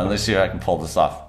Let's see if I can pull this off.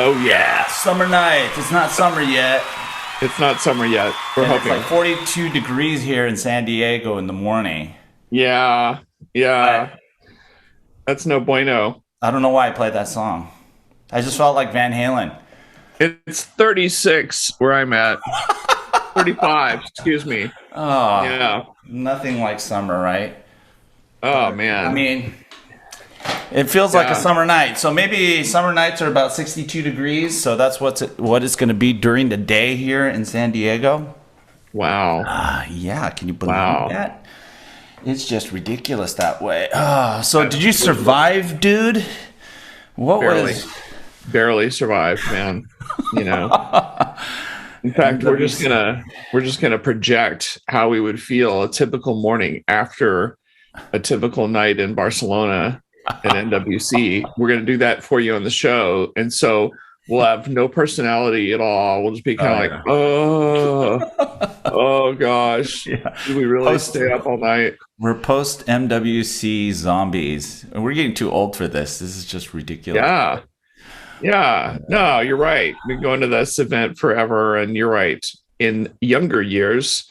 Oh yeah, summer night. It's not summer yet. It's not summer yet. We're hoping. It's like 42 degrees here in San Diego in the morning. Yeah. That's no bueno. I don't know why I played that song. I just felt like Van Halen. It's 36 where I'm at. 35, excuse me. Oh, yeah. Nothing like summer, right? Oh, man. I mean, it feels like a summer night. So maybe summer nights are about 62 degrees. So that's what it's going to be during the day here in San Diego. Wow. Yeah. Can you believe that? It's just ridiculous that way. So did you survive, dude? Barely survived, man. You know. In fact, we're just gonna project how we would feel a typical morning after a typical night in Barcelona and MWC. We're going to do that for you on the show. And so we'll have no personality at all. We'll just be kind of oh gosh. Yeah. Do we really stay up all night? We're post-MWC zombies. We're getting too old for this. This is just ridiculous. Yeah. No, you're right. We've been going to this event forever. And you're right. In younger years,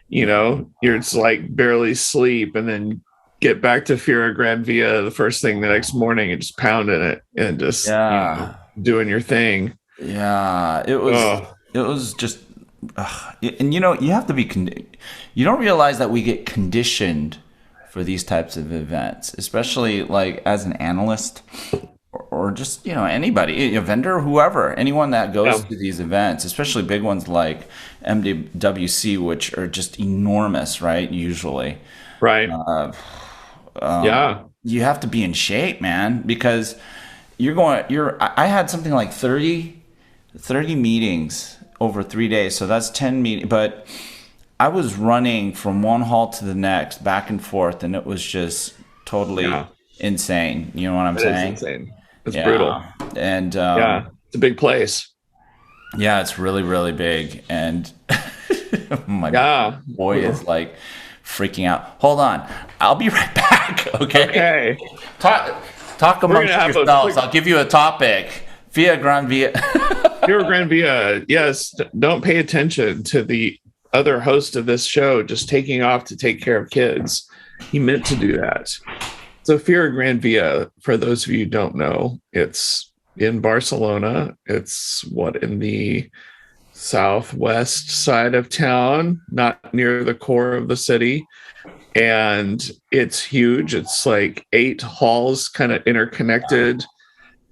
you know, you're just like barely sleep and then get back to Fiera Gran Via the first thing the next morning and just pounding it and just doing your thing. Yeah, it was just, and you know, you have to be, you don't realize that we get conditioned for these types of events, especially like as an analyst or just, you know, anybody, a vendor, whoever, anyone that goes to these events, especially big ones like MWC, which are just enormous, right? Usually. Right. You have to be in shape, man, because I had something like 30 meetings over 3 days. So that's 10 meetings, but I was running from one hall to the next back and forth. And it was just totally insane. You know what I'm saying? It's insane. It's brutal. And, it's a big place. Yeah, it's really, really big. And my boy is like freaking out. Hold on. I'll be right back. Okay. Talk amongst yourselves. I'll give you a topic. Fiera Gran Via. Fiera Gran Via. Yes. Don't pay attention to the other host of this show just taking off to take care of kids. He meant to do that. So Fiera Gran Via, for those of you who don't know, it's in Barcelona. It's in the southwest side of town, not near the core of the city. And it's huge. It's like 8 halls kind of interconnected.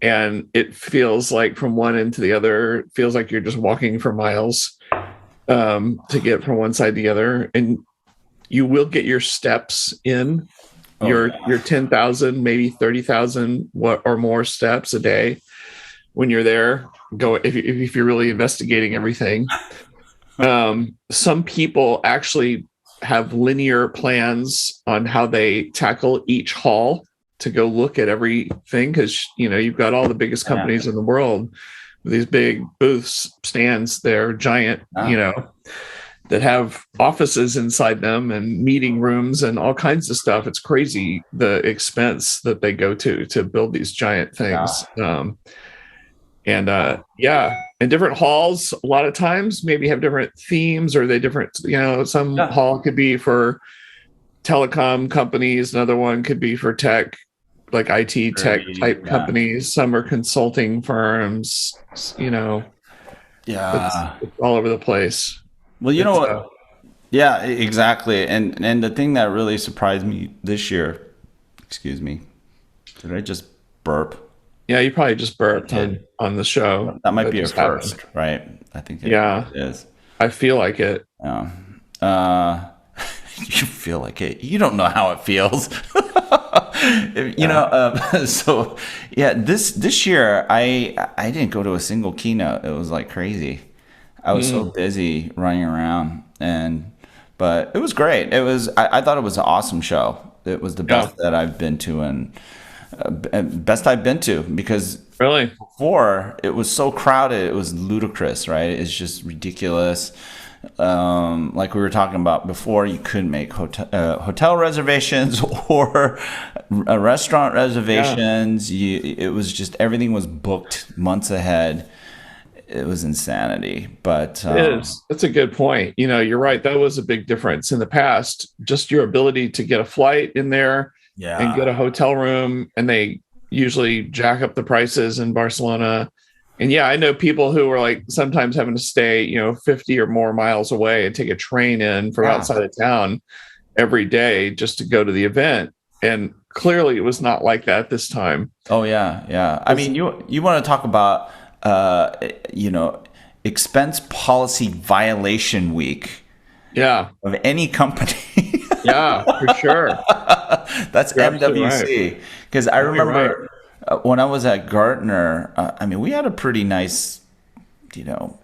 And it feels like from one end to the other, it feels like you're just walking for miles to get from one side to the other. And you will get your steps in, your 10,000, maybe 30,000 or more steps a day when you're there. If you're really investigating everything. Some people actually have linear plans on how they tackle each hall to go look at everything, because you know you've got all the biggest companies in the world with these big booths, stands, they're giant, you know, that have offices inside them and meeting rooms and all kinds of stuff. It's crazy the expense that they go to build these giant things. And different halls a lot of times maybe have different themes, or they different, you know, some hall could be for telecom companies, another one could be for tech, like IT tech type companies. Some are consulting firms, you know. It's all over the place. Well, you know what? Yeah, exactly. And the thing that really surprised me this year, excuse me, did I just burp? Yeah, you probably just burped on the show. That might be a first, right? I think it is. I feel like it. Yeah. you feel like it. You don't know how it feels. So yeah, this year I didn't go to a single keynote. It was like crazy. I was so busy running around, but it was great. I thought it was an awesome show. It was the best that I've been to, and best I've been to, because Really? before it was so crowded. It was ludicrous, right? It's just ridiculous. Like we were talking about before, you couldn't make hotel reservations or restaurant reservations. It was just, everything was booked months ahead. It was insanity. But It is. That's a good point. You're right. That was a big difference in the past. Just your ability to get a flight in there and get a hotel room, and they usually jack up the prices in Barcelona. And yeah, I know people who were like sometimes having to stay, 50 or more miles away and take a train in from outside of town every day just to go to the event. And clearly it was not like that this time. Oh yeah, yeah. I mean, you want to talk about expense policy violation week. Yeah. Of any company. Yeah, for sure. That's MWC. Because I remember when I was at Gartner, we had a pretty nice,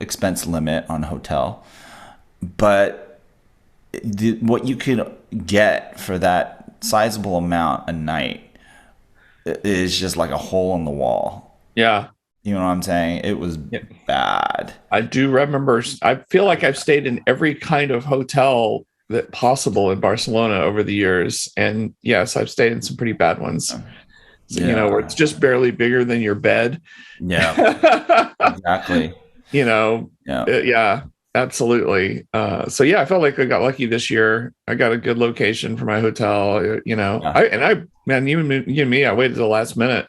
expense limit on hotel. But what you could get for that sizable amount a night is just like a hole in the wall. Yeah. You know what I'm saying? It was bad. I do remember. I feel like I've stayed in every kind of hotel that possible in Barcelona over the years. And yes, I've stayed in some pretty bad ones. So, where it's just barely bigger than your bed. Yeah, exactly. Yeah, absolutely. So yeah, I felt like I got lucky this year. I got a good location for my hotel. You and me, I waited to the last minute.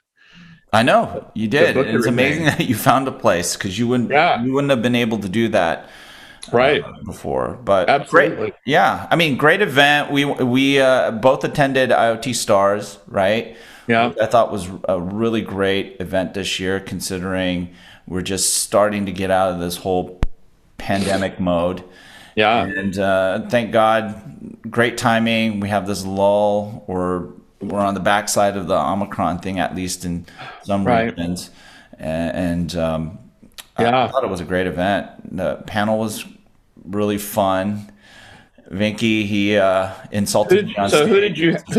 I know you did. It's amazing that you found a place, because you wouldn't have been able to do that before. But absolutely, great, great event. We both attended IoT Stars, right? Yeah, I thought was a really great event this year, considering we're just starting to get out of this whole pandemic mode. Yeah, and thank God, great timing. We have this lull, or we're on the backside of the Omicron thing, at least in some regions. I thought it was a great event. The panel was really fun. Vinky, he insulted me on stage. So who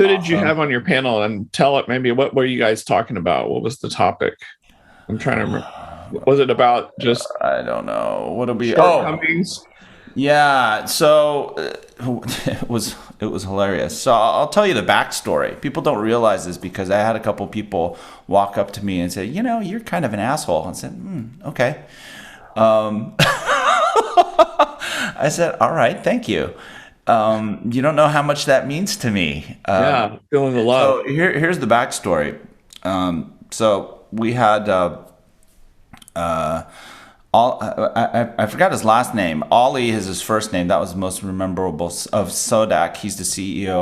did you have on your panel? And tell it, maybe, what were you guys talking about? What was the topic? I'm trying to remember. Was it about just I don't know. What'll be shortcomings? Yeah, so it was hilarious. So I'll tell you the backstory. People don't realize this, because I had a couple people walk up to me and say, you're kind of an asshole. And I said, okay. I said, all right, thank you. You don't know how much that means to me. Feeling the love. So here's the backstory. So we had I forgot his last name. Ollie is his first name. That was the most memorable of Sodak. He's the CEO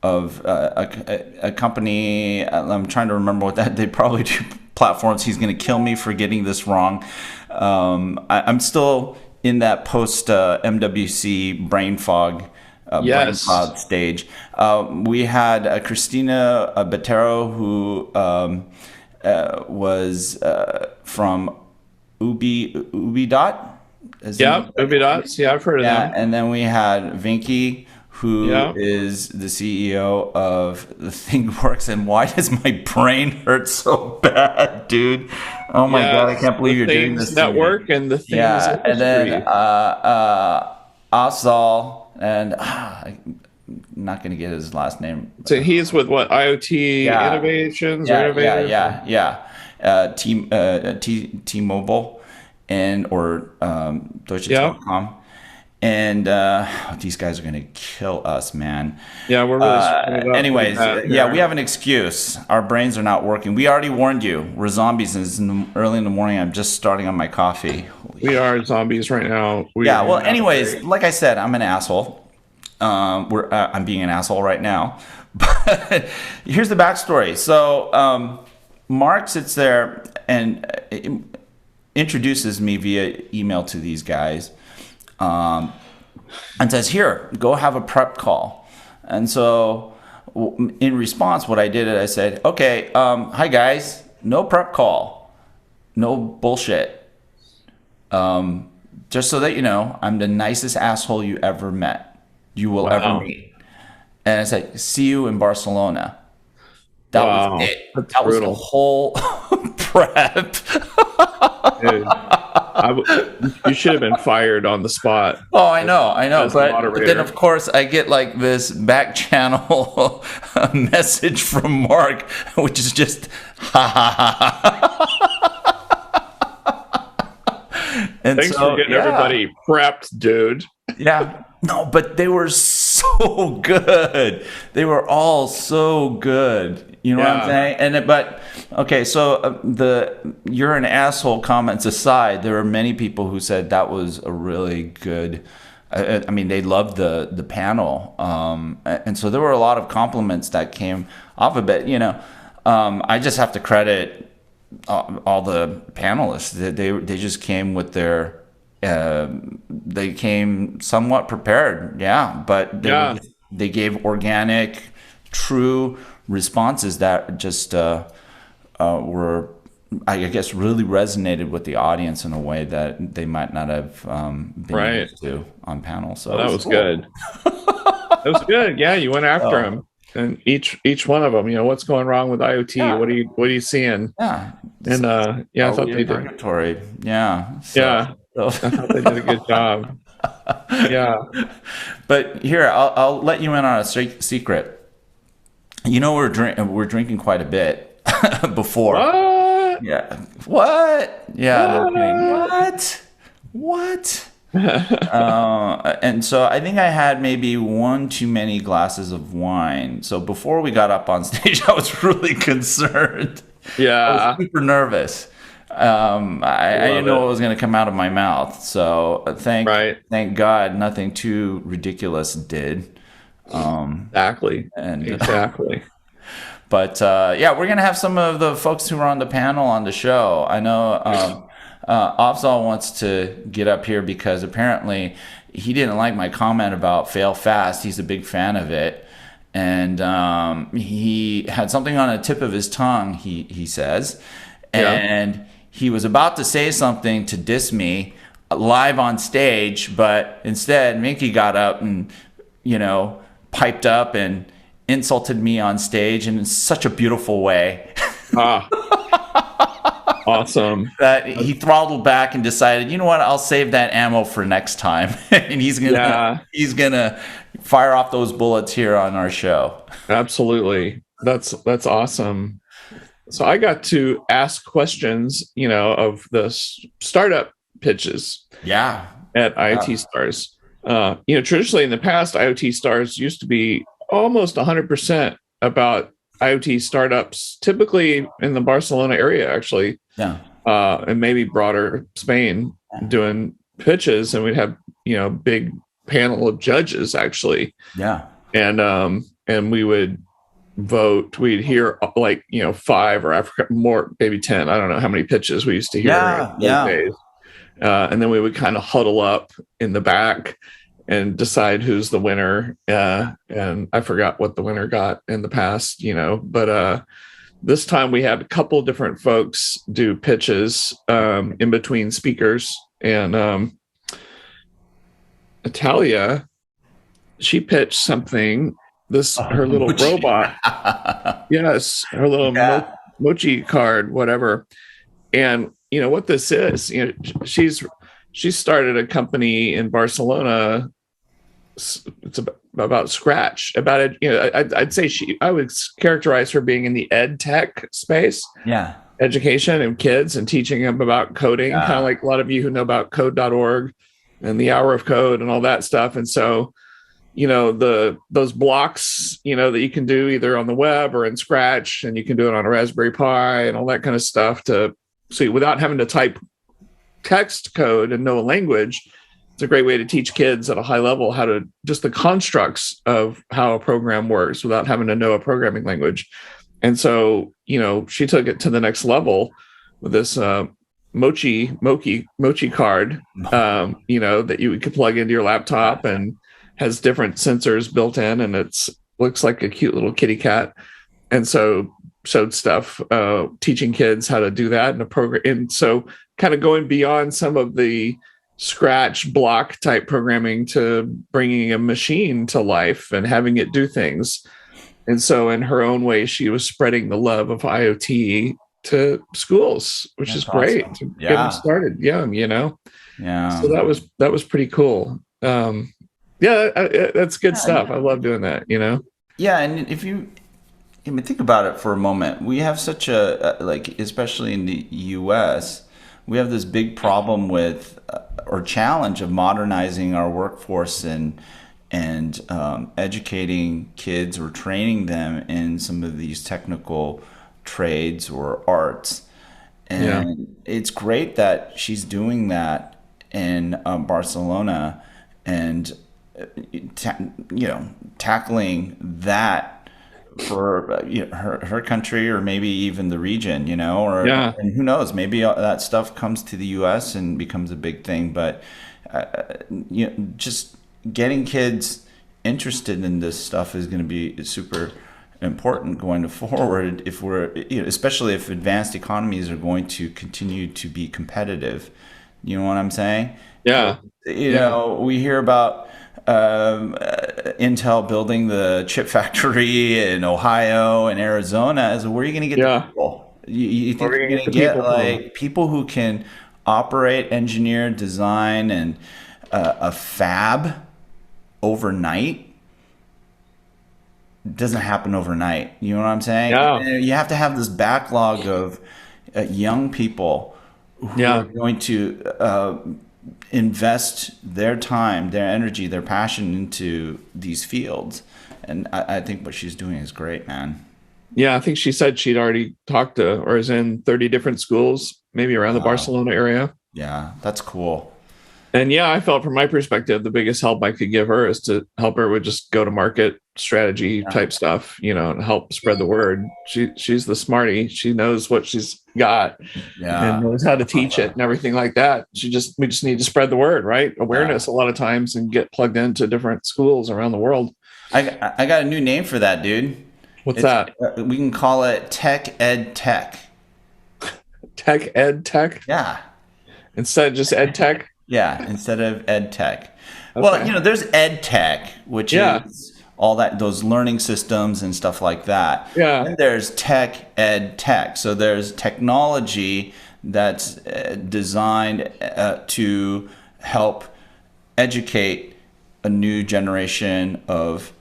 of a company. I'm trying to remember what that. They probably do platforms. He's going to kill me for getting this wrong. I'm still in that post MWC brain fog. Brain cloud stage. We had Christina Batero, who was from Ubidot. Ubidots. Yeah, I've heard of them. And then we had Vinky, who is the CEO of the ThinkWorks. And why does my brain hurt so bad, dude? Oh my God, I can't believe you're doing this network and the things. Yeah, and then Asal, and I'm not going to get his last name. So he's with what, IoT Innovations? T-Mobile or Deutsche Telekom. And these guys are going to kill us, man. Yeah, we're really anyways, we have an excuse. Our brains are not working. We already warned you. We're zombies, and it's early in the morning. I'm just starting on my coffee. We are zombies right now. Anyways, like I said, I'm an asshole. I'm being an asshole right now. But here's the backstory. So Mark sits there and introduces me via email to these guys. and says, "Here, go have a prep call." And so in response, what I did is I said, "Okay, hi guys, no prep call, no bullshit. Just so that you know, I'm the nicest asshole you will ever Wow. meet." And I said, "See you in Barcelona." That was Wow. it. That's That was the brutal. whole prep. Dude, you should have been fired on the spot Oh, I know. as the But then, moderator. of course, I get like this back channel message from Mark, which is just ha ha ha. And Thanks for so, getting yeah, everybody prepped, dude. yeah. No, but they were so good. They were all so good. You know what I'm Yeah. saying? But okay, so the "you're an asshole" comments aside, there were many people who said that was a really good. I mean, they loved the panel, and so there were a lot of compliments that came off of it. I just have to credit all the panelists. They just came with their they came somewhat prepared, yeah, but Yeah. they gave organic, true responses that just were, I guess, really resonated with the audience in a way that they might not have been Right. used to on panel. So Well, it that was was cool. good. That was good. Yeah, you went after Oh, them, and each one of them. What's going wrong with IoT? yeah, What are you seeing? yeah. And yeah, I Are thought we they in did. purgatory? Yeah. Yeah, So I thought they did a good job. Yeah. but here, I'll let you in on a secret. We're drinking quite a bit before. What? Yeah. What? Yeah, no kidding. What? What? What? And so I think I had maybe one too many glasses of wine. So before we got up on stage, I was really concerned. I was Yeah. super nervous. I didn't Love know it. what was going to come out of my mouth. So Right. thank God nothing too ridiculous did. Exactly. And Exactly. But yeah, we're gonna have some of the folks who are on the panel on the show. I know Afzal wants to get up here because apparently he didn't like my comment about fail fast. He's a big fan of it, and he had something on the tip of his tongue. He says, Yeah. and he was about to say something to diss me live on stage, but instead Minky got up and piped up and insulted me on stage and in such a beautiful way Ah, awesome. that he throttled back and decided, you know what, I'll save that ammo for next time. And Yeah, he's gonna fire off those bullets here on our show. absolutely. That's awesome. So I got to ask questions, of the startup pitches Yeah. at IoT Stars. Traditionally in the past, IoT Stars used to be almost 100% about IoT startups, typically in the Barcelona area, actually, Yeah. and maybe broader Spain, doing pitches, and we'd have big panel of judges actually, Yeah. and we would vote. We'd hear like 5 or Africa more, maybe 10. I don't know how many pitches we used to hear Yeah. those Yeah. days. And then we would kind of huddle up in the back and decide who's the winner. And I forgot what the winner got in the past, but this time we had a couple different folks do pitches in between speakers. And Italia, she pitched something, her little robot. Yes, her little Yeah. mochi card, whatever. And what this is, she started a company in Barcelona. It's about Scratch. About it, I'd say I would characterize her being in the ed tech space, Yeah. education and kids, and teaching them about coding, kind of like a lot of you who know about code.org and the hour of code and all that stuff. And so those blocks that you can do either on the web or in Scratch, and you can do it on a Raspberry Pi and all that kind of stuff, so without having to type text code and know a language. It's a great way to teach kids at a high level how to just the constructs of how a program works without having to know a programming language. And so she took it to the next level with this mochi card, that you could plug into your laptop and has different sensors built in, and it's looks like a cute little kitty cat. And so showed stuff teaching kids how to do that in a program. And so kind of going beyond some of the scratch block type programming to bringing a machine to life and having it do things. And so in her own way, she was spreading the love of IoT to schools, which That's is great awesome. to get them started young, Yeah. So that was pretty cool. That's good stuff. I love doing that, Yeah, and if you think about it for a moment, we have such a like, especially in the U.S., we have this big problem with or challenge of modernizing our workforce and educating kids or training them in some of these technical trades or arts. And it's great that she's doing that in Barcelona and tackling that for her country, or maybe even the region, and who knows, maybe that stuff comes to the US and becomes a big thing. But just getting kids interested in this stuff is going to be super important going forward, if we're especially if advanced economies are going to continue to be competitive. You know what I'm saying? We hear about Intel building the chip factory in Ohio and Arizona. Where are you going to get the people? You think you're going to get like people who can operate, engineer, design, and a fab overnight? It doesn't happen overnight. You know what I'm saying? You have to have this backlog of young people who are going to invest their time, their energy, their passion into these fields. And I think what she's doing is great, man. Yeah, I think she said she'd already talked to or is in 30 different schools, maybe around the Barcelona area. Yeah, that's cool. And I felt from my perspective, the biggest help I could give her is to help her with just go to market strategy type stuff, and help spread the word. She's the smarty. She knows what she's got and knows how to teach it and everything like that. We just need to spread the word, right? Awareness a lot of times, and get plugged into different schools around the world. I got a new name for that, dude. What's that? We can call it Tech Ed Tech. Tech Ed Tech? Yeah. Instead of just Ed Tech? Yeah, instead of ed tech. Okay. Well, there's ed tech, which is all those learning systems and stuff like that. Yeah. And there's tech ed tech. So there's technology that's designed to help educate a new generation of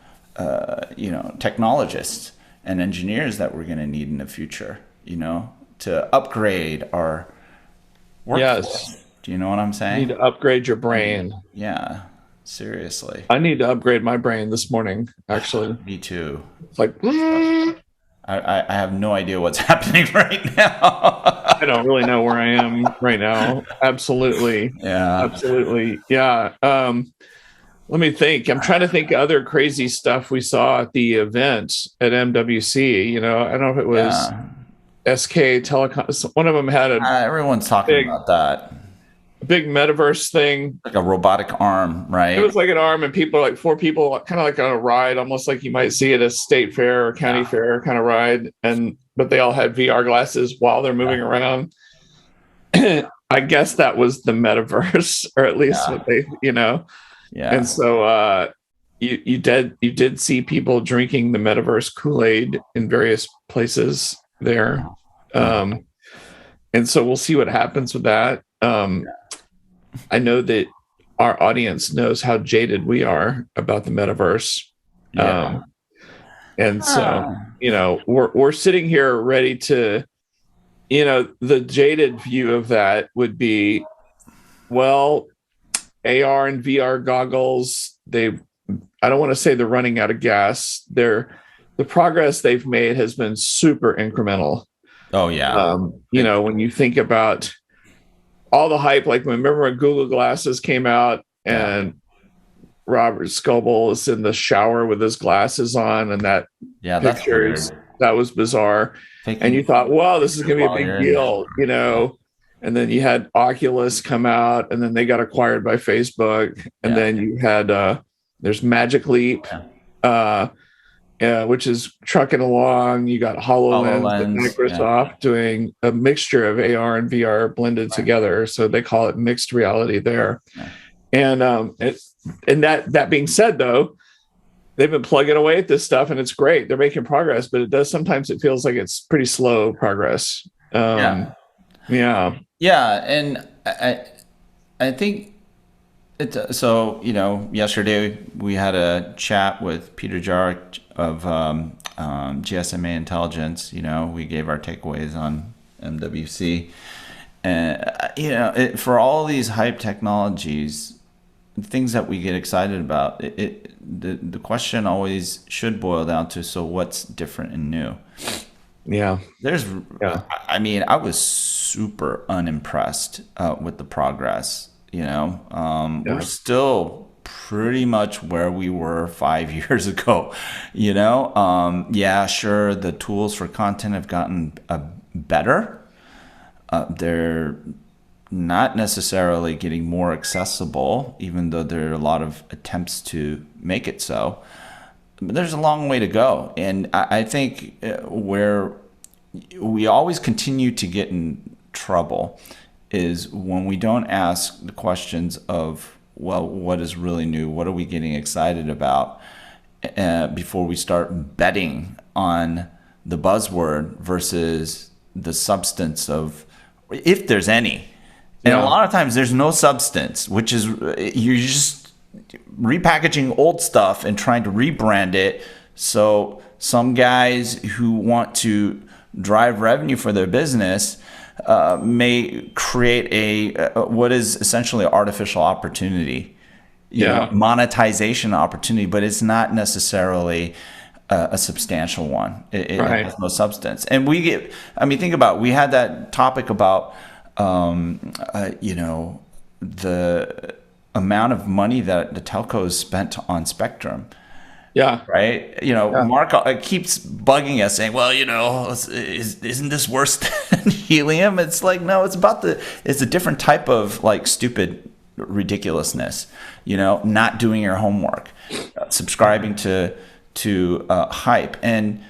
technologists and engineers that we're going to need in the future, to upgrade our workforce. Yes. Do you know what I'm saying? You need to upgrade your brain. Yeah, seriously. I need to upgrade my brain this morning, actually. Me too. It's like, I have no idea what's happening right now. I don't really know where I am right now. Absolutely. Yeah. Absolutely. Yeah. Let me think. I'm trying to think of other crazy stuff we saw at the event at MWC. I don't know if it was SK Telecom. One of them had everyone's talking about that. Big metaverse thing, like a robotic arm, right? It was like an arm, and people, like 4 people, kind of like on a ride, almost like you might see at a state fair or county fair kind of ride. But they all had VR glasses while they're moving around. I guess that was the metaverse, or at least what they, Yeah. And so you did see people drinking the metaverse Kool-Aid in various places there. And so we'll see what happens with that. I know that our audience knows how jaded we are about the metaverse. And so, we're sitting here ready to, the jaded view of that would be, well, AR and VR goggles, I don't want to say they're running out of gas. The progress they've made has been super incremental. Oh yeah. When you think about all the hype, like remember when Google Glasses came out and Robert Scoble is in the shower with his glasses on, and that picture that was bizarre. And you thought, wow, this is going to be a big deal, and then you had Oculus come out, and then they got acquired by Facebook, and then you had there's Magic Leap, which is trucking along. You got HoloLens with Microsoft doing a mixture of AR and VR blended together, so they call it mixed reality there. And that being said, though, they've been plugging away at this stuff, and it's great. They're making progress, but sometimes it feels like it's pretty slow progress. And I think so. Yesterday we had a chat with Peter Jarek of GSMA Intelligence. We gave our takeaways on MWC, and for all these hype technologies, things that we get excited about, the question always should boil down to, so what's different and new? I was super unimpressed with the progress. We're still pretty much where we were 5 years ago. Sure, the tools for content have gotten better. They're not necessarily getting more accessible, even though there are a lot of attempts to make it so. But there's a long way to go. And I think where we always continue to get in trouble is when we don't ask the questions of, well, what is really new? What are we getting excited about? Before we start betting on the buzzword versus the substance of, if there's any. And a lot of times there's no substance, which is you're just repackaging old stuff and trying to rebrand it. So some guys who want to drive revenue for their business may create a what is essentially artificial opportunity, monetization opportunity, but it's not necessarily a substantial one. It has no substance. And think about, we had that topic about the amount of money that the telcos spent on spectrum. Right. Mark keeps bugging us saying, well, isn't this worse than helium? It's like, no, it's a different type of like stupid ridiculousness, not doing your homework, subscribing to hype. And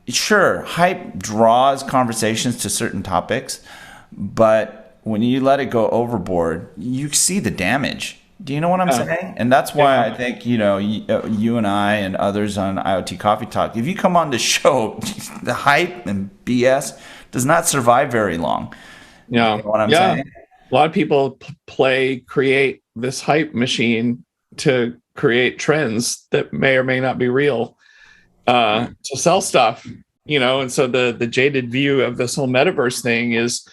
sure, hype draws conversations to certain topics, but when you let it go overboard, you see the damage. Do you know what I'm saying? And that's why I think, you and I and others on IoT Coffee Talk, if you come on the show, the hype and BS does not survive very long. You know what I'm saying? A lot of people create this hype machine to create trends that may or may not be real, to sell stuff, and so the jaded view of this whole metaverse thing is,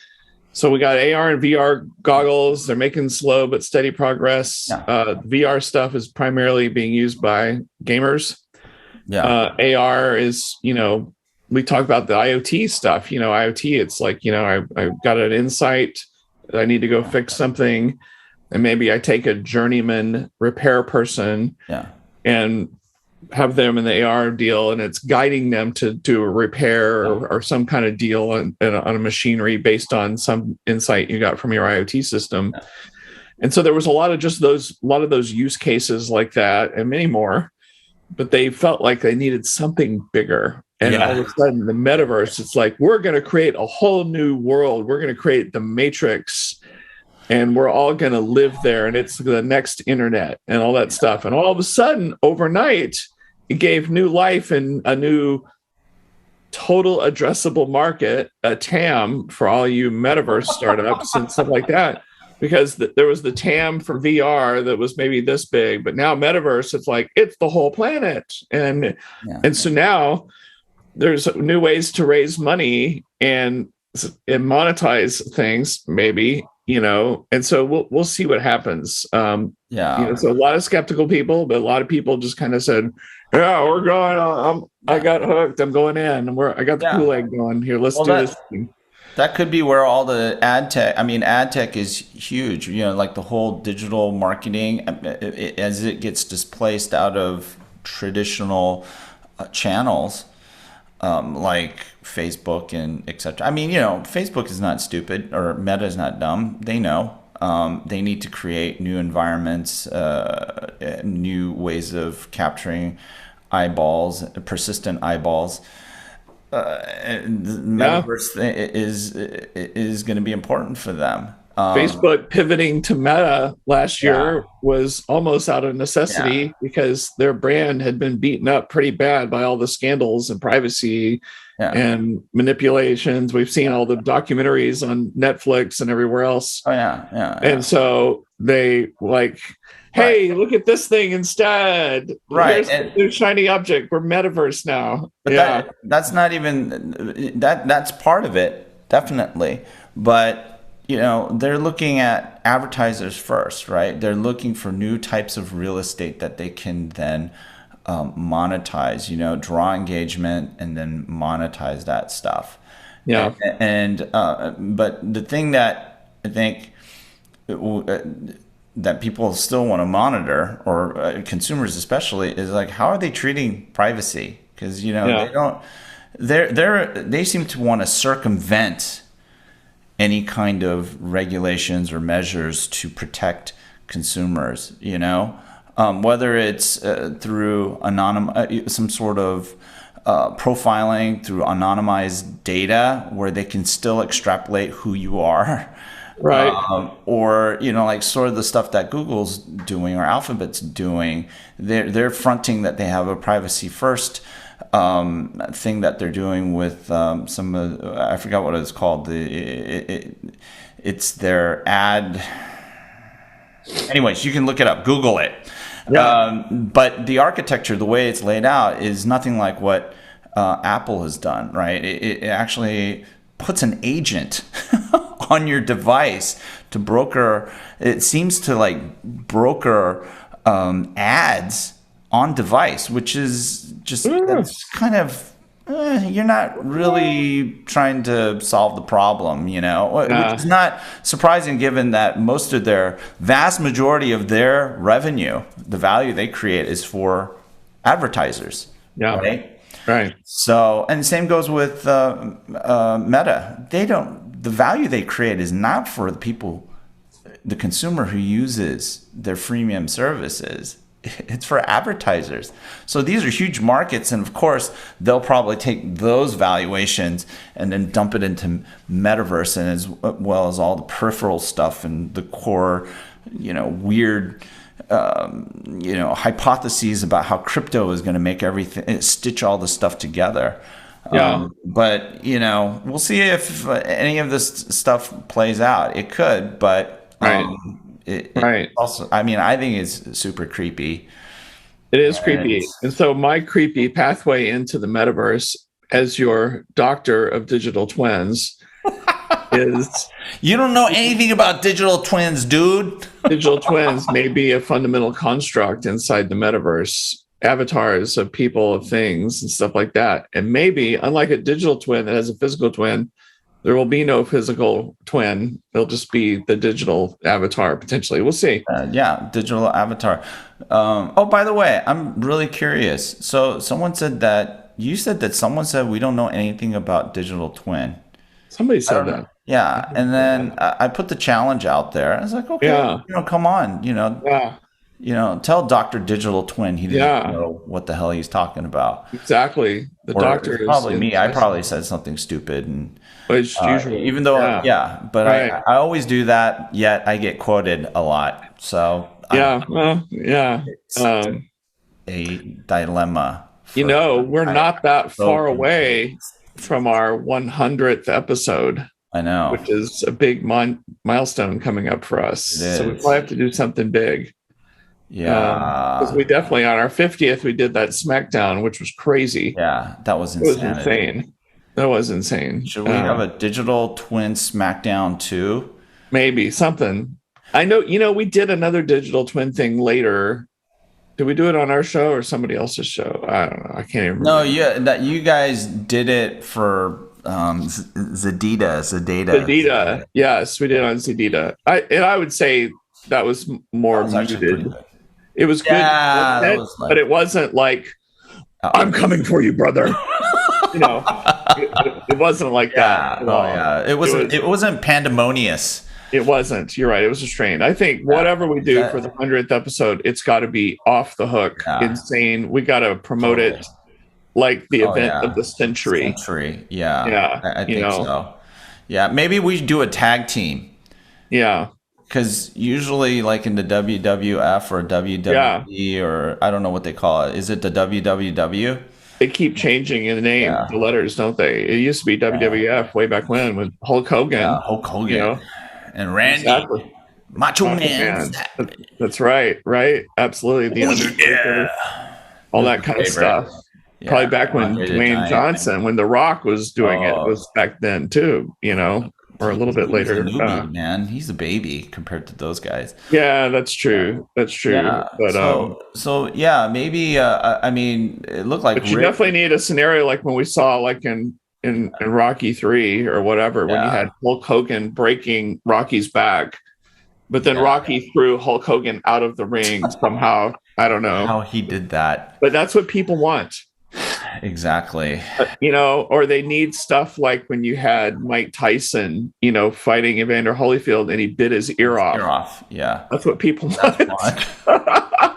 so we got AR and VR goggles. They're making slow but steady progress. VR stuff is primarily being used by gamers. AR is, we talk about the IoT stuff. IoT, it's like, I got an insight that I need to go fix something. And maybe I take a journeyman repair person and have them in the AR deal, and it's guiding them to do a repair or some kind of deal on a machinery based on some insight you got from your IoT system. And so there was a lot of those use cases like that, and many more, but they felt like they needed something bigger. And all of a sudden, the metaverse, it's like, we're going to create a whole new world. We're going to create the Matrix, and we're all going to live there, and it's the next internet and all that stuff. And all of a sudden, overnight, it gave new life and a new total addressable market, a TAM for all you metaverse startups and stuff like that. Because there was the TAM for VR that was maybe this big, but now metaverse, it's like, it's the whole planet. And so now there's new ways to raise money and monetize things, maybe. And so we'll see what happens. So a lot of skeptical people, but a lot of people just kind of said, we're going, I got hooked. I'm going in. I got the Kool-Aid going here. Let's do this thing. That could be where all the ad tech is huge, like the whole digital marketing, as it gets displaced out of traditional channels. like Facebook and etc. I mean, Facebook is not stupid, or Meta is not dumb. They know. They need to create new environments, new ways of capturing eyeballs, persistent eyeballs. The metaverse is going to be important for them. Facebook pivoting to Meta last year was almost out of necessity because their brand had been beaten up pretty bad by all the scandals and privacy and manipulations. We've seen all the documentaries on Netflix and everywhere else. And so they hey, look at this thing instead. Right. Here's the shiny object. We're metaverse now. But that's not even that's part of it, definitely. But they're looking at advertisers first, right? They're looking for new types of real estate that they can then monetize, draw engagement and then monetize that stuff. Yeah. But the thing that I think that people still want to monitor, or consumers especially, is like, how are they treating privacy? Because they don't. They seem to want to circumvent any kind of regulations or measures to protect consumers, whether it's through some sort of profiling through anonymized data where they can still extrapolate who you are. Right. Or, like sort of the stuff that Google's doing or Alphabet's doing. They're fronting that they have a privacy first thing that they're doing with some of, I forgot what it's called. It's their ad. Anyways, you can look it up, Google it. Yeah. But the architecture, the way it's laid out, is nothing like what Apple has done, right? It actually puts an agent on your device to broker. It seems to broker ads on device, which is just that's kind of you're not really trying to solve the problem, which is not surprising given that vast majority of their revenue, the value they create, is for advertisers. Yeah. Right. So, and same goes with Meta. The value they create is not for the people, the consumer who uses their freemium services. It's for advertisers. So these are huge markets, and of course they'll probably take those valuations and then dump it into metaverse, and as well as all the peripheral stuff and the core, weird, hypotheses about how crypto is going to make everything, stitch all the stuff together. But we'll see if any of this stuff plays out. It could, but It also, I mean, I think it's super creepy. It is creepy. And so my creepy pathway into the metaverse as your doctor of digital twins is... You don't know anything about digital twins, dude. Digital twins may be a fundamental construct inside the metaverse, avatars of people, of things, and stuff like that. And maybe, unlike a digital twin that has a physical twin, there will be no physical twin. It'll just be the digital avatar, potentially. We'll see. Digital avatar. By the way, I'm really curious. So someone said that someone said we don't know anything about digital twin. Somebody said that. Yeah. And then I put the challenge out there. I was like, okay, come on, tell Dr. Digital Twin he didn't know what the hell he's talking about. Exactly. The doctor is probably me. I probably said something stupid, and usually, even though, but right. I always do that. Yet I get quoted a lot. So it's a dilemma. We're not that far away from our 100th episode. I know, which is a big milestone coming up for us. So we probably have to do something big. Yeah, because we definitely, on our 50th, we did that SmackDown, which was crazy. Yeah, that was insane. That was insane. Should we have a digital twin SmackDown too? Maybe something. I know, we did another digital twin thing later. Did we do it on our show or somebody else's show? I don't know. I can't even remember. No, that you guys did it for Zedita. Yes, we did on Zedita. I would say that was more muted. It was good, but it wasn't like, I'm coming for you, brother. you know, it wasn't like that Yeah. at Oh all. yeah. It wasn't pandemonious. It wasn't. You're right. It was restrained. I think Yeah. whatever we Is do for the that, 100th episode, it's got to be off the hook, yeah. insane. We got to promote Totally. it like the Oh event of yeah. the century. Century. Yeah. Yeah, I think so. Yeah. Maybe we should do a tag team. yeah, Because usually, like in the WWF or yeah. WWE, or I don't know what they call it. Is it the WWW? They keep changing in the name, Yeah. the letters, don't they? It used to be Yeah. WWF way back when with Hulk Yeah. Hogan. Hulk You Hogan know, and Randy, exactly. Macho Macho Man. Man. That's right, right? Absolutely. The Oh Undertaker, yeah. all It was that my kind of favorite. stuff. Probably Yeah. back when Andre the Dwayne Giant. Johnson, when The Rock was doing it, Oh, was back then too, or a little bit he's a later. newbie, man. He's a baby compared to those guys. Yeah, that's true. That's true. Yeah. So yeah, maybe. I mean, it looked like But you Rick. definitely need a scenario like when we saw like in Rocky 3 or whatever, when you had Yeah. Hulk Hogan breaking Rocky's back, but then Yeah. Rocky threw Hulk Hogan out of the ring somehow. I don't know. How he did that. But that's what people want. Exactly. Or they need stuff like when you had Mike Tyson, fighting Evander Holyfield and he bit his ear off. You're off. Yeah. That's what people That's want. fun.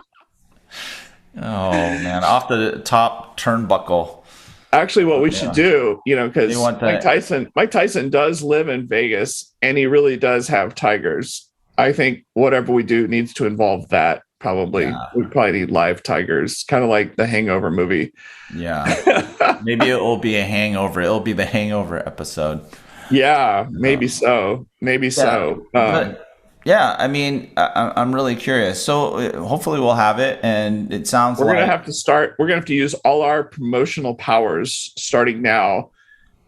Oh man, off the top turnbuckle. Actually, what we should do, because They want Mike that. Tyson does live in Vegas and he really does have tigers. I think whatever we do needs to involve that. Probably, Yeah. we probably need live tigers, kind of like the Hangover movie. Yeah. Maybe it will be a hangover. It'll be the hangover episode. Yeah, maybe so. Maybe so. But yeah, I mean, I'm really curious. So hopefully we'll have it, and it sounds We're like gonna have to start. We're gonna have to use all our promotional powers starting now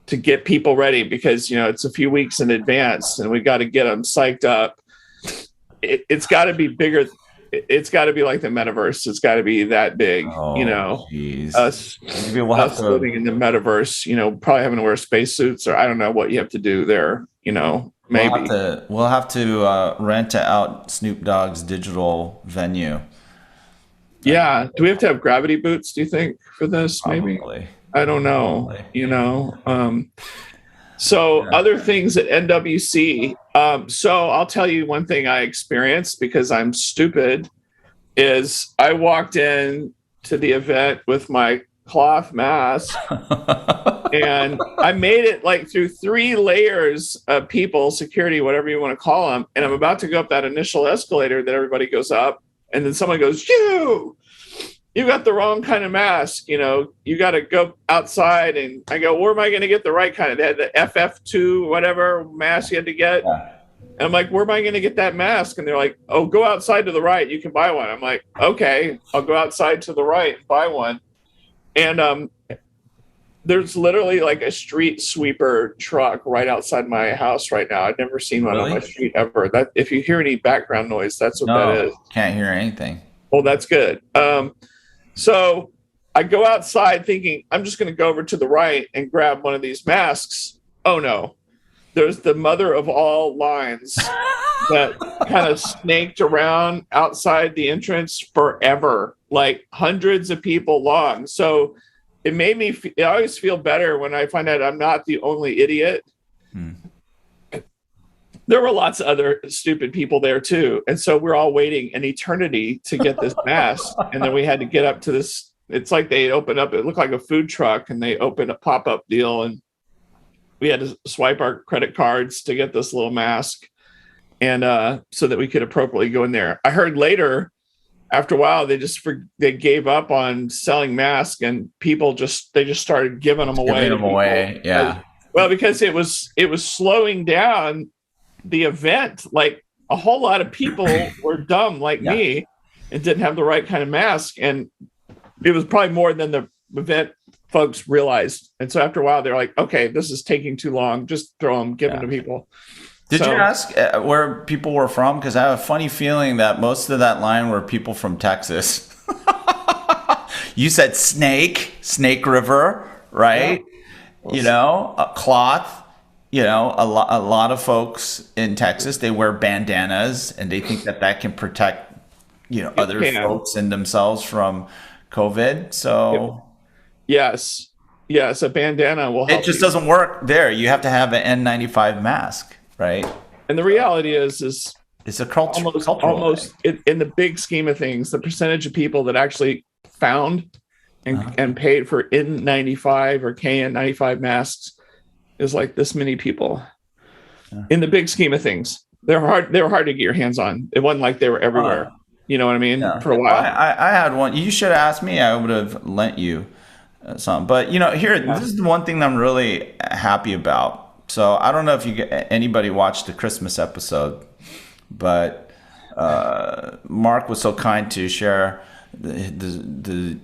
to get people ready because it's a few weeks in advance, and we got to get them psyched up. It's got to be bigger. It's got to be like the metaverse. It's got to be that big. Geez. Us Maybe we'll have to living in the metaverse. Probably having to wear spacesuits, or I don't know what you have to do there. Maybe. We'll have to rent out Snoop Dogg's digital venue. Yeah. Do we have to have gravity boots? Do you think for this? Maybe. Probably. I don't know. Probably. So other things at NWC. So I'll tell you one thing I experienced because I'm stupid is I walked in to the event with my cloth mask and I made it like through 3 layers of people, security, whatever you want to call them. And I'm about to go up that initial escalator that everybody goes up. And then someone goes, you got the wrong kind of mask. You got to go outside. And I go, where am I going to get the right kind of? They had the FF2, whatever mask you had to get. Yeah. And I'm like, where am I going to get that mask? And they're like, oh, go outside to the right. You can buy one. I'm like, okay, I'll go outside to the right and buy one. And there's literally like a street sweeper truck right outside my house right now. I've never seen one on my street ever. That if you hear any background noise, that's what that is. Can't hear anything. Well, that's good. So I go outside thinking I'm just going to go over to the right and grab one of these masks. Oh no, there's the mother of all lines that kind of snaked around outside the entrance forever, like hundreds of people long. So it made me, I always feel better when I find out I'm not the only idiot. There were lots of other stupid people there too. And so we're all waiting an eternity to get this mask. And then we had to get up to this. It's like they opened up, it looked like a food truck and they opened a pop-up deal. And we had to swipe our credit cards to get this little mask. And so that we could appropriately go in there. I heard later, after a while, they gave up on selling masks and people just started giving them away. Yeah. Well, because it was slowing down the event. Like a whole lot of people were dumb like me and didn't have the right kind of mask. And it was probably more than the event folks realized. And so after a while, they're like, okay, this is taking too long. Just throw them, give them to people. Did you ask where people were from? Because I have a funny feeling that most of that line were people from Texas. You said Snake River, right? Yeah. A cloth. A lot of folks in Texas, they wear bandanas and they think that can protect, other folks and themselves from COVID. So, yes. Yes, a bandana will It help just you. doesn't work there. You have to have an N95 mask, right? And the reality is It's a cultural thing. almost in the big scheme of things, the percentage of people that actually found and paid for N95 or KN95 masks is like this many people. In the big scheme of things, they were hard to get your hands on. It wasn't like they were everywhere. You know what I mean? Yeah. For a while. I had one. You should have asked me. I would have lent you some. But here, Yeah. this is the one thing that I'm really happy about. So I don't know if anybody watched the Christmas episode, but Mark was so kind to share the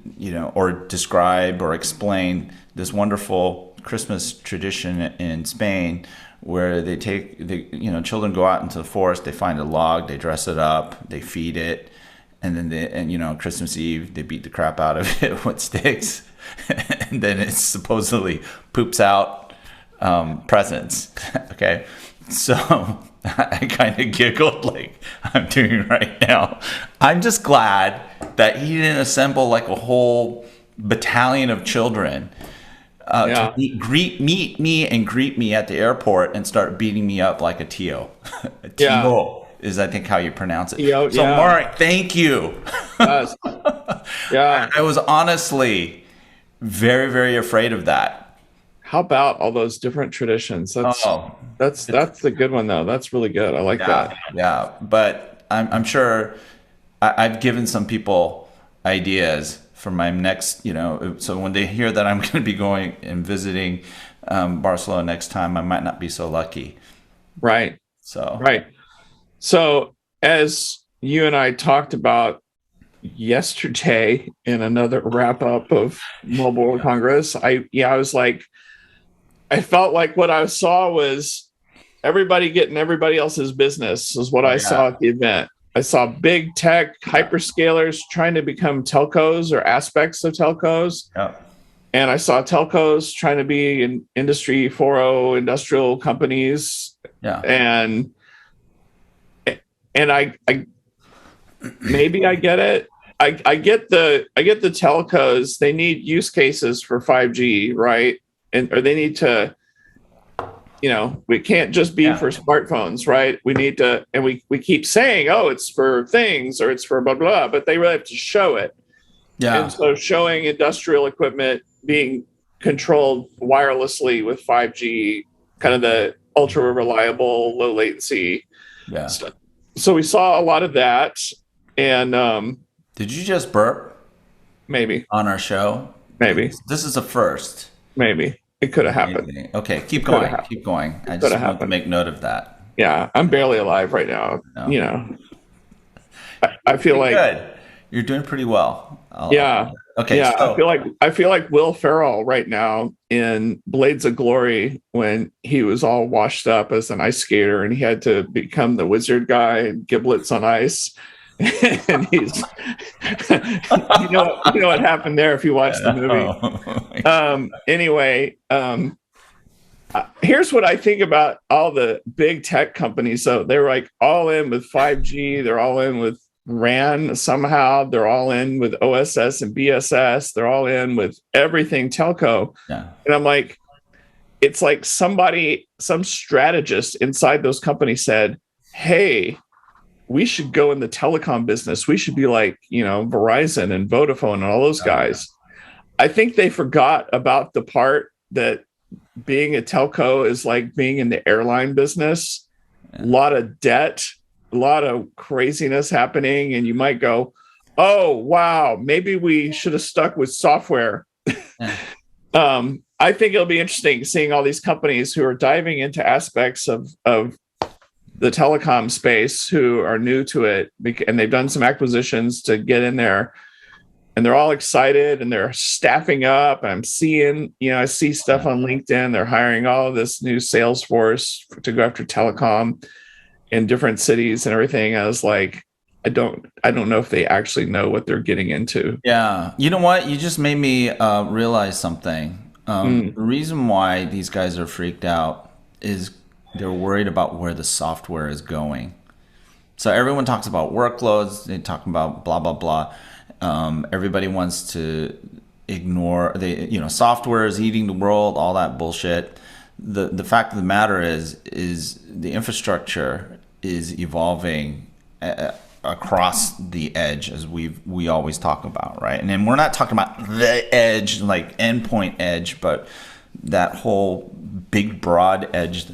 or describe or explain this wonderful Christmas tradition in Spain, where they take children go out into the forest, they find a log, they dress it up, they feed it, and then Christmas Eve they beat the crap out of it with sticks, and then it supposedly poops out presents. Okay, so I kind of giggled like I'm doing right now. I'm just glad that he didn't assemble like a whole battalion of children to greet me at the airport and start beating me up like a Tio. Tio is, I think, how you pronounce it. So, Mark, thank you. Yes. Yeah. I was honestly very, very afraid of that. How about all those different traditions? That's a good one though. That's really good. I like that. Yeah, but I'm sure I've given some people ideas for my next, so when they hear that I'm going to be going and visiting Barcelona next time, I might not be so lucky. Right. So as you and I talked about yesterday in another wrap up of Mobile World Congress, I was like, I felt like what I saw was everybody getting everybody else's business is what I saw at the event. I saw big tech hyperscalers trying to become telcos or aspects of telcos. Yeah. And I saw telcos trying to be in industry 4.0 industrial companies. Yeah. And I maybe I get it. I get the telcos, they need use cases for 5G, right? Or they need to, we can't just be for smartphones, right? We need to, and we keep saying, oh, it's for things or it's for blah, blah, but they really have to show it. Yeah. And so showing industrial equipment being controlled wirelessly with 5G, kind of the ultra reliable, low latency stuff. So we saw a lot of that. And did you just burp? Maybe. On our show? Maybe. This is a first. Maybe. It could have happened. Okay, keep going. Keep going. I just want to make note of that. Yeah, I'm barely alive right now. No. I feel like good. You're doing pretty well. Okay. Yeah. So. I feel like Will Ferrell right now in Blades of Glory when he was all washed up as an ice skater and he had to become the wizard guy and giblets on ice. And he's you know what happened there if you watch the movie. Anyway, here's what I think about all the big tech companies. So they're like all in with 5G, they're all in with RAN somehow, they're all in with OSS and BSS, they're all in with everything telco. And I'm like, it's like some strategist inside those companies said, hey, we should go in the telecom business. We should be like, Verizon and Vodafone and all those guys. I think they forgot about the part that being a telco is like being in the airline business. A lot of debt, a lot of craziness happening. And you might go, oh, wow, maybe we should have stuck with software. I think it'll be interesting seeing all these companies who are diving into aspects of the telecom space who are new to it, and they've done some acquisitions to get in there, and they're all excited and they're staffing up. I'm seeing, I see stuff on LinkedIn. They're hiring all of this new sales force to go after telecom in different cities and everything. I was like, I don't know if they actually know what they're getting into. Yeah. You know what? You just made me realize something. The reason why these guys are freaked out is they're worried about where the software is going. So everyone talks about workloads. They talk about blah, blah, blah. Everybody wants to ignore software is eating the world, all that bullshit. The fact of the matter is the infrastructure is evolving across the edge, as we always talk about, right? And then we're not talking about the edge, like endpoint edge, but that whole big broad edge.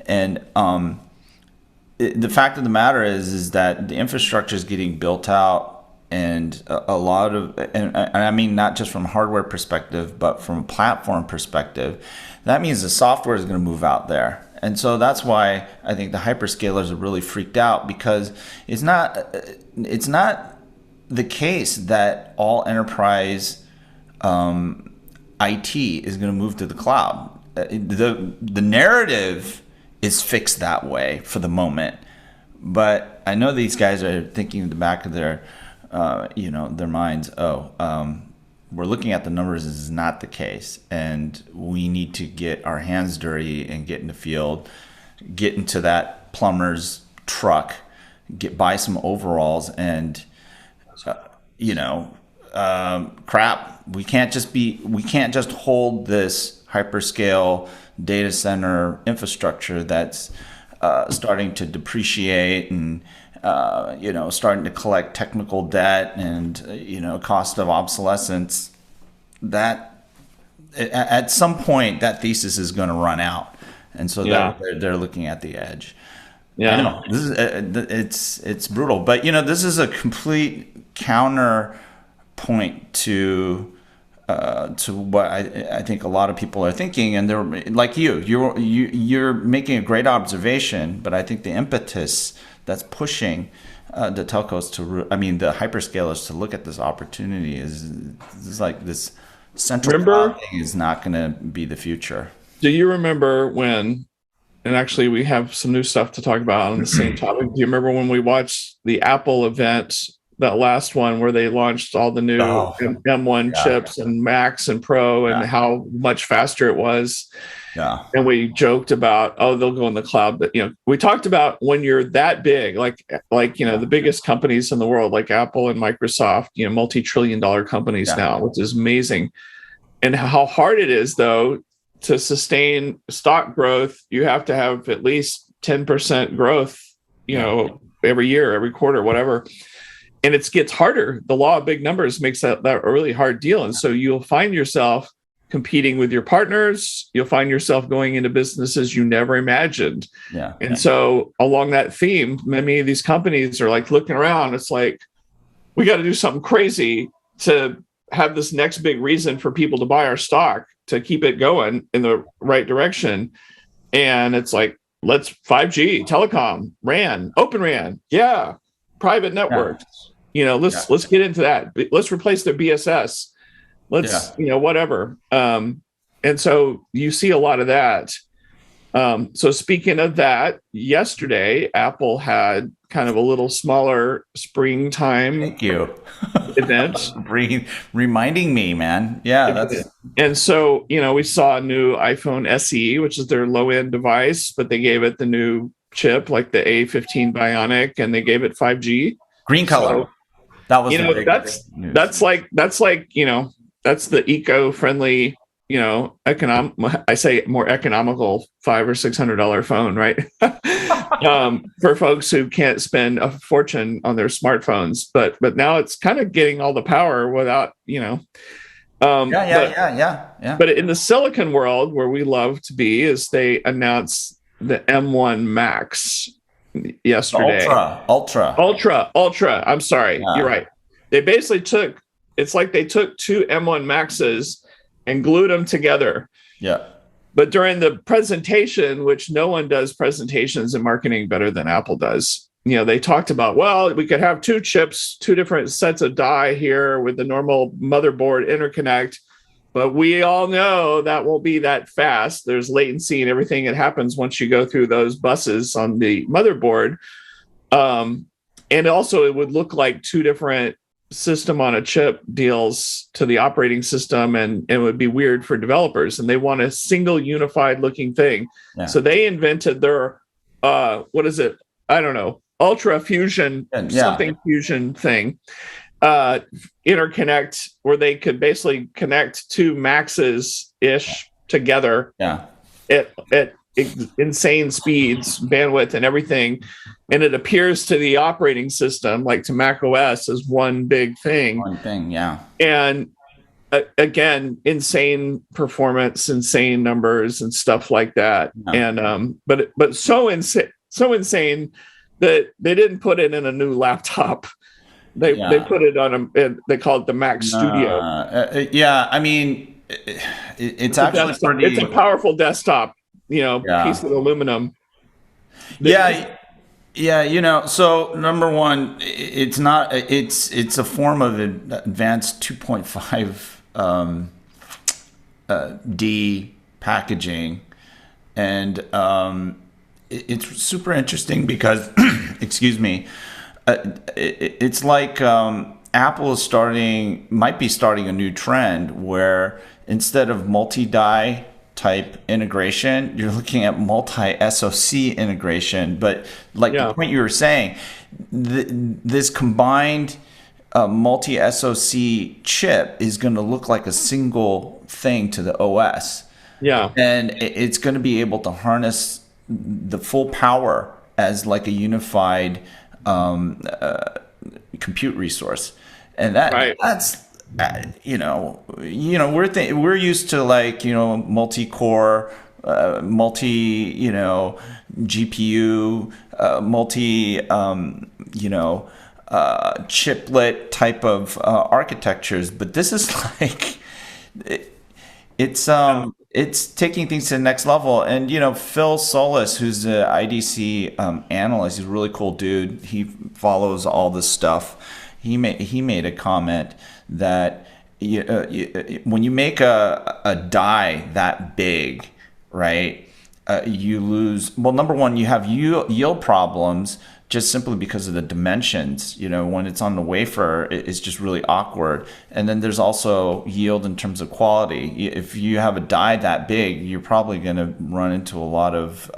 And the fact of the matter is that the infrastructure is getting built out, and a lot of, and I mean not just from a hardware perspective, but from a platform perspective. That means the software is going to move out there. And so that's why I think the hyperscalers are really freaked out, because it's not the case that all enterprise IT is going to move to the cloud. The narrative is fixed that way for the moment, but I know these guys are thinking in the back of their their minds, we're looking at the numbers. This is not the case, and we need to get our hands dirty and get in the field, get into that plumber's truck, buy some overalls, and crap. We can't just hold this hyperscale data center infrastructure that's starting to depreciate and starting to collect technical debt and cost of obsolescence. That at some point that thesis is going to run out, and so they're looking at the edge. Yeah, I know this is it's brutal, but this is a complete counterpoint to what I think a lot of people are thinking, and they're like you're making a great observation, but I think the impetus that's pushing the telcos the hyperscalers to look at this opportunity is like this central cloud thing is not going to be the future. Do you remember when, and actually we have some new stuff to talk about on the same topic. Do you remember when we watched the Apple event, that last one where they launched all the new M1 chips and Max and Pro and how much faster it was? Yeah. And we joked about, they'll go in the cloud. But, we talked about when you're that big, like the biggest companies in the world, like Apple and Microsoft, multi-trillion-dollar companies now, which is amazing. And how hard it is, though, to sustain stock growth. You have to have at least 10% growth, every year, every quarter, whatever. And it gets harder. The law of big numbers makes that a really hard deal. And so you'll find yourself competing with your partners. You'll find yourself going into businesses you never imagined. Yeah. And so along that theme, many of these companies are like looking around. It's like, we got to do something crazy to have this next big reason for people to buy our stock, to keep it going in the right direction. And it's like, let's 5G, telecom, RAN, open RAN. Yeah. Private networks. Let's get into that. Let's replace their BSS. Let's, whatever. And so you see a lot of that. So speaking of that, yesterday, Apple had kind of a little smaller springtime event. Reminding me, man. Yeah. And so, we saw a new iPhone SE, which is their low-end device, but they gave it the new chip, like the A15 Bionic, and they gave it 5G. Green color. So, that was that's the eco-friendly, I say more economical $500 or $600 phone, right? For folks who can't spend a fortune on their smartphones, but now it's kind of getting all the power without, But in the silicon world, where we love to be, is they announced the M1 Max yesterday. Ultra. I'm sorry. Yeah. You're right. They basically it's like they took two M1 Maxes and glued them together. Yeah. But during the presentation, which no one does presentations in marketing better than Apple does, they talked about, we could have two chips, two different sets of die here with the normal motherboard interconnect. But we all know that won't be that fast. There's latency and everything that happens once you go through those buses on the motherboard. And also it would look like two different system on a chip deals to the operating system, and it would be weird for developers. And they want a single unified looking thing. Yeah. So they invented their, what is it? I don't know, Ultra Fusion, something Fusion thing. interconnect where they could basically connect two Maxes ish together at insane speeds, bandwidth, and everything. And it appears to the operating system, like to Mac OS, as one big thing. One thing, yeah. And again, insane performance, insane numbers, and stuff like that. Yeah. And but so insane that they didn't put it in a new laptop. They put it on they call it the Mac Studio. I mean, it's actually pretty. It's a powerful desktop, piece of aluminum. Yeah, so number one, it's not. It's a form of advanced 2.5 D packaging, and it's super interesting because, excuse me, it's like Apple might be starting a new trend where instead of multi-die type integration, you're looking at multi-SoC integration. But like the point you were saying, this combined multi-SoC chip is going to look like a single thing to the OS. Yeah. And it's going to be able to harness the full power as like a unified compute resource. And that's we're used to like multi-core, multi GPU, multi chiplet type of architectures, but this is like it's taking things to the next level. And Phil Solis, who's the IDC analyst, he's a really cool dude. He follows all this stuff. He made a comment that when you make a die that big, right, you lose. Well, number one, you have yield problems just simply because of the dimensions. When it's on the wafer, it's just really awkward. And then there's also yield in terms of quality. If you have a die that big, you're probably going to run into a lot of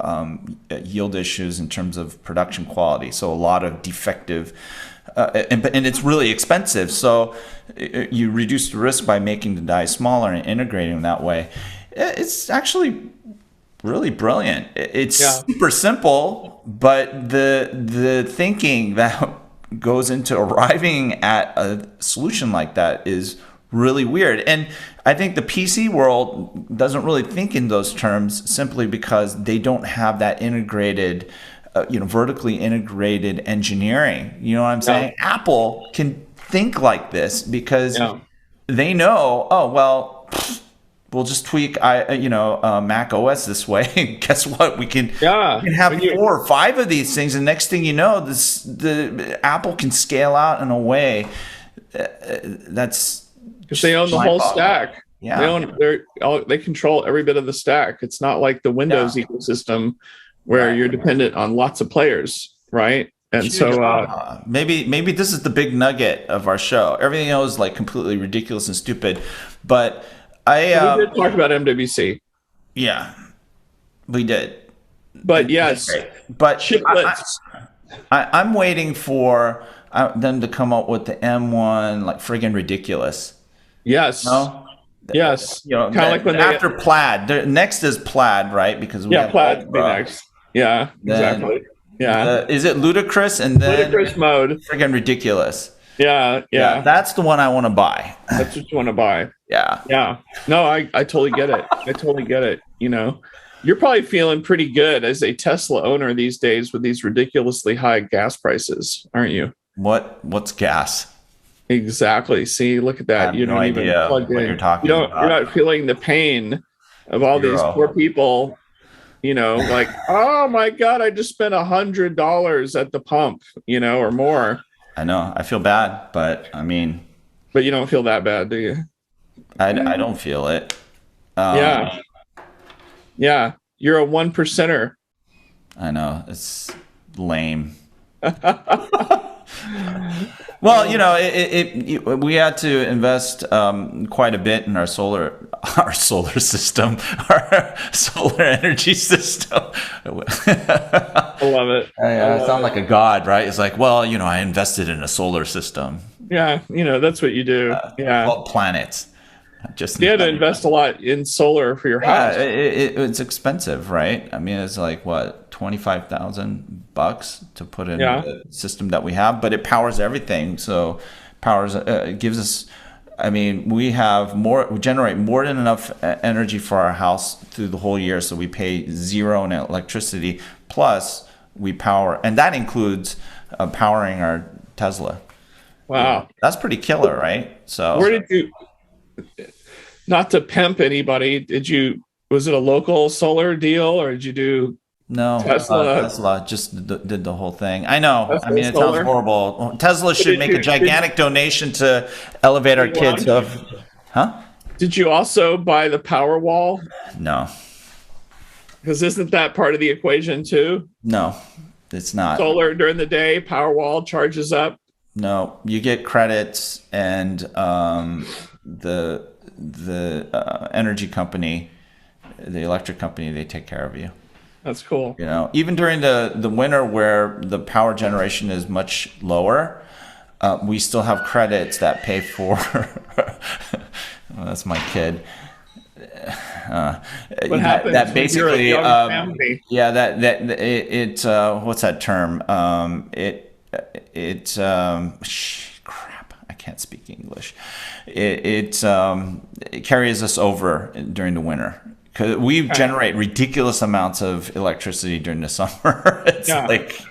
yield issues in terms of production quality. So a lot of defective. And it's really expensive, so you reduce the risk by making the die smaller and integrating them that way. It's actually really brilliant. It's super simple, but the thinking that goes into arriving at a solution like that is really weird. And I think the PC world doesn't really think in those terms simply because they don't have that integrated vertically integrated engineering. You know what I'm saying? Apple can think like this because they know, we'll just tweak Mac OS this way. Guess what? We can have 4 or 5 of these things, and next thing you know, the Apple can scale out in a way that's because they own the whole stack. Yeah, they control every bit of the stack. It's not like the Windows ecosystem where you're dependent on lots of players, right? And so maybe this is the big nugget of our show. Everything else is like completely ridiculous and stupid, but we did talk about MWC. Yeah, we did. But yes, but chiplets. I'm waiting for them to come up with the M1, like friggin' ridiculous. Yes. No? Yes. Kind of like when after Plaid. Next is Plaid, right? Because Plaid be next. Yeah, exactly. Is it ludicrous and then ludicrous mode? Friggin' ridiculous. Yeah. That's the one I want to buy. That's what you want to buy. Yeah. No, I totally get it. I totally get it. You're probably feeling pretty good as a Tesla owner these days with these ridiculously high gas prices, aren't you? What's gas? Exactly. See, look at that. I have you don't no even idea plug what in. You're talking about. You're not feeling the pain of all these poor people. Like, oh my God, I just spent $100 at the pump, or more. I know. I feel bad, but I mean. But you don't feel that bad, do you? I don't feel it. Yeah. You're a 1%er. I know. It's lame. Well, we had to invest quite a bit in our solar system, our solar energy system. I love it. I sound like a god, right? It's like, well, I invested in a solar system. Yeah, that's what you do. Yeah. Well, planets. Just You had to invest a lot in solar for your yeah, house. it's expensive, right? I mean, it's like what, $25,000 to put in Yeah. the system that we have, but it powers everything. So powers it gives us. I mean, we generate more than enough energy for our house through the whole year, so we pay zero in electricity. Plus, we power, and that includes powering our Tesla. Wow. That's pretty killer, right? So Where did you, not to pimp anybody, was it a local solar deal or did you do no, Tesla, Tesla just did the whole thing. I know. I Tesla mean, it sounds solar? horrible. Tesla should Did make a you, gigantic donation to elevate our kids. Huh? did you also buy the power wall? No, Because isn't that part of the equation too? no, it's not. Solar during the day, power wall charges up. No, you get credits, and the energy company, the electric company, they take care of you. That's cool. Even during the winter where the power generation is much lower, we still have credits that pay for. Well, that's my kid. What happens That when you're a basically, young family? yeah, what's that term? Crap, I can't speak English. It carries us over during the winter. Because we generate ridiculous amounts of electricity during the summer. It's like,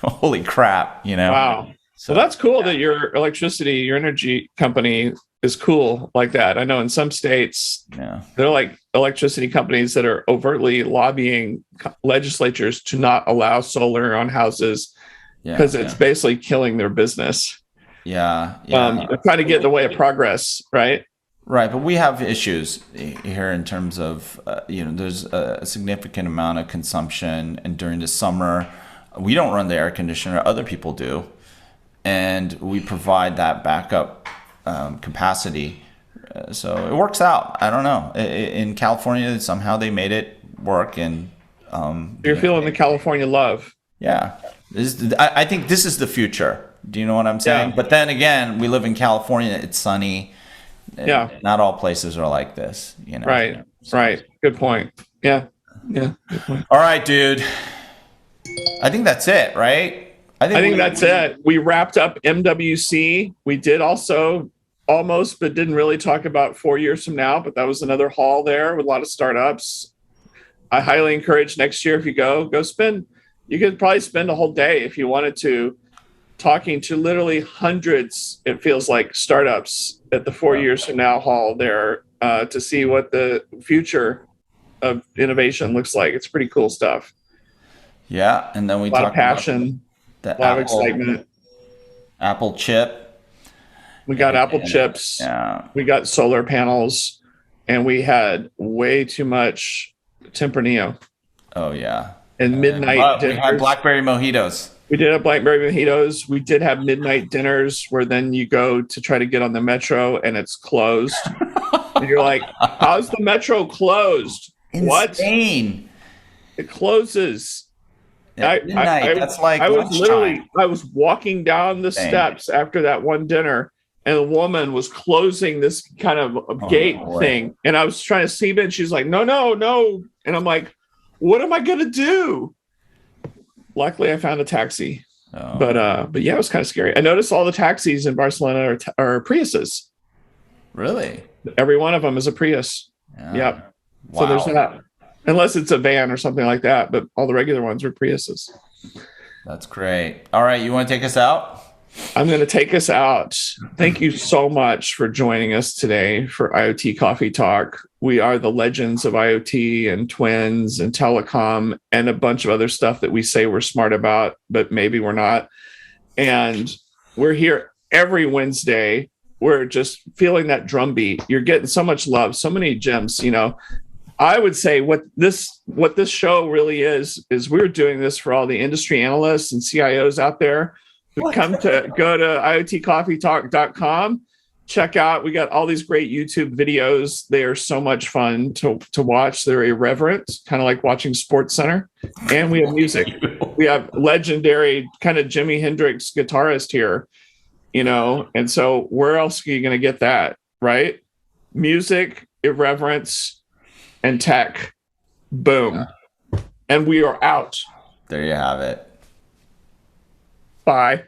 holy crap, Wow. So, Well, that's cool that your energy company is cool like that. I know in some states, they're like electricity companies that are overtly lobbying legislatures to not allow solar on houses because it's basically killing their business. Yeah. They're trying to get in the way of progress, right? Right, but we have issues here in terms of, there's a significant amount of consumption, and during the summer, we don't run the air conditioner, other people do, and we provide that backup capacity. So it works out. I don't know. In California, somehow they made it work, and you're feeling the California love. Yeah, I think this is the future. Do you know what I'm saying? Yeah. But then again, we live in California. It's sunny. Yeah. Not all places are like this, Right. So. Right. Good point. Yeah. Good point. All right, dude. I think that's it, right? I think that's it. We wrapped up MWC. We did also almost, but didn't really talk about 4 years from now, but that was another hall there with a lot of startups. I highly encourage next year, if you go you could probably spend a whole day if you wanted to, talking to literally hundreds, it feels like, startups at the 4 years from now hall there to see what the future of innovation looks like. It's pretty cool stuff. Yeah, and then we talk about passion, a lot of excitement. Apple chip. We got Apple chips. Yeah. We got solar panels, and we had way too much Tempranillo. Oh yeah. And midnight dinners. We had blackberry mojitos. We did have blackberry mojitos. We did have midnight dinners where then you go to try to get on the metro and it's closed. And you're like, how's the metro closed? Insane. What? It closes. Midnight. That's like I was walking down the steps after that one dinner, and the woman was closing this kind of gate thing. And I was trying to see it, and she's like, no. And I'm like, what am I going to do? Luckily, I found a taxi. Oh. But yeah, it was kind of scary. I noticed all the taxis in Barcelona are Priuses. Really? Every one of them is a Prius. Yeah. Yep. Wow. So there's that. Unless it's a van or something like that, but all the regular ones are Priuses. That's great. All right, you want to take us out? I'm going to take us out. Thank you so much for joining us today for IoT Coffee Talk. We are the legends of IoT and twins and telecom and a bunch of other stuff that we say we're smart about, but maybe we're not. And we're here every Wednesday. We're just feeling that drumbeat. You're getting so much love, so many gems, I would say what this show really is we're doing this for all the industry analysts and CIOs out there who go to iotcoffeetalk.com. Check out, we got all these great YouTube videos. They are so much fun to watch. They're irreverent, kind of like watching Sports Center. And we have music. We have legendary kind of Jimi Hendrix guitarist here. And so where else are you going to get that, right? Music, irreverence, and tech. Boom. Yeah. And we are out. There you have it. Bye.